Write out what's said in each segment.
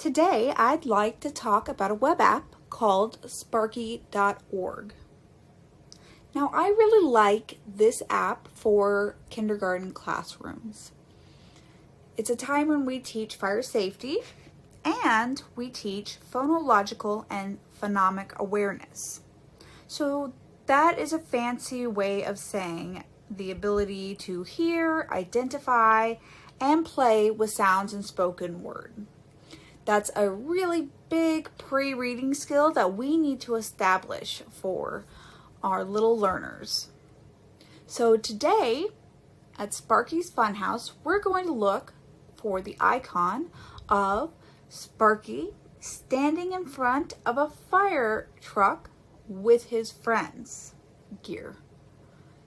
Today, I'd like to talk about a web app called Sparky.org. Now, I really like this app for kindergarten classrooms. It's a time when we teach fire safety and we teach phonological and phonemic awareness. So that is a fancy way of saying the ability to hear, identify, and play with sounds and spoken word. That's a really big pre-reading skill that we need to establish for our little learners. So today at Sparkys Fun House, we're going to look for the icon of Sparky standing in front of a fire truck with his friends gear.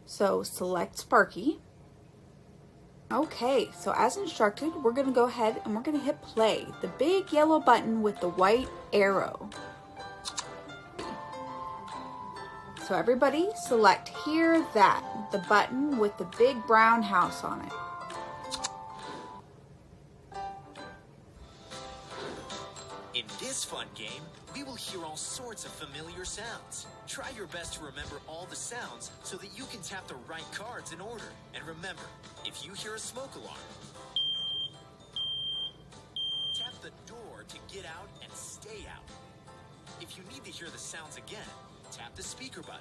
So select Sparky. Okay, so as instructed, we're going to go ahead and we're going to hit play, the big yellow button with the white arrow. So everybody select here, that, the button with the big brown house on it. In this fun game, we will hear all sorts of familiar sounds. Try your best to remember all the sounds so that you can tap the right cards in order. And remember, if you hear a smoke alarm, tap the door to get out and stay out. If you need to hear the sounds again, tap the speaker button.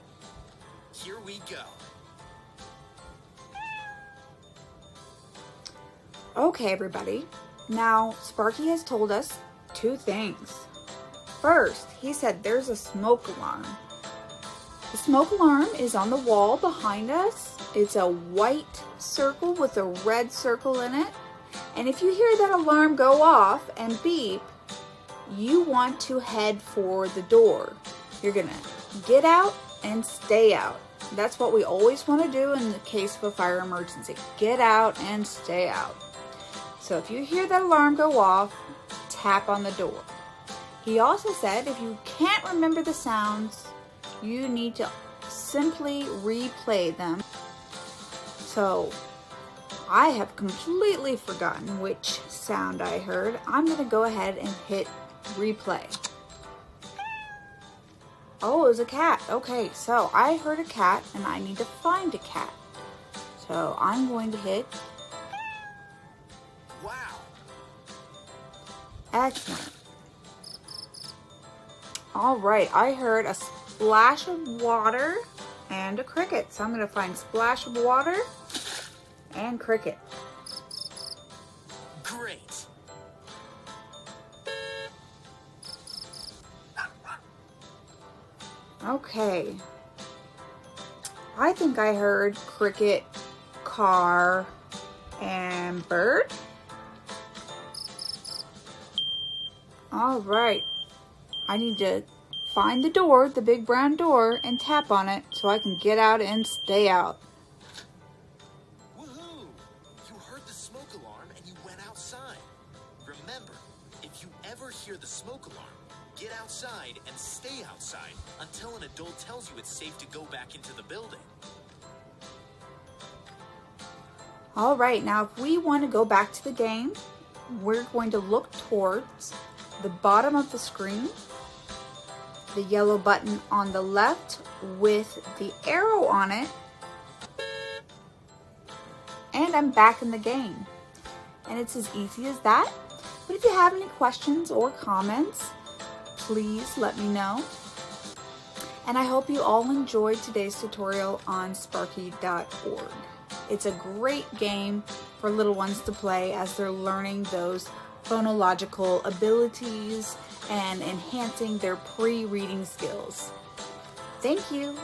Here we go. Okay, everybody. Now, Sparky has told us two things. First, he said there's a smoke alarm. The smoke alarm is on the wall behind us. It's a white circle with a red circle in it. And if you hear that alarm go off and beep, you want to head for the door. You're gonna get out and stay out. That's what we always want to do in the case of a fire emergency. Get out and stay out. So if you hear that alarm go off, tap on the door. He also said if you can't remember the sounds, you need to simply replay them. So I have completely forgotten which sound I heard. I'm going to go ahead and hit replay. Oh, it was a cat. Okay, so I heard a cat and I need to find a cat. So I'm going to hit. Wow. Excellent. All right, I heard a splash of water and a cricket. So I'm going to find splash of water and cricket. Great. Okay. I think I heard cricket, car, and bird. All right. I need to find the door, the big brown door, and tap on it so I can get out and stay out. Woohoo! You heard the smoke alarm and you went outside. Remember, if you ever hear the smoke alarm, get outside and stay outside until an adult tells you it's safe to go back into the building. All right, now if we want to go back to the game, we're going to look towards the bottom of the screen, the yellow button on the left with the arrow on it, and I'm back in the game. And it's as easy as that. But if you have any questions or comments, please let me know. And I hope you all enjoyed today's tutorial on Sparky.org. It's a great game for little ones to play as they're learning those phonological abilities and enhancing their pre-reading skills. Thank you.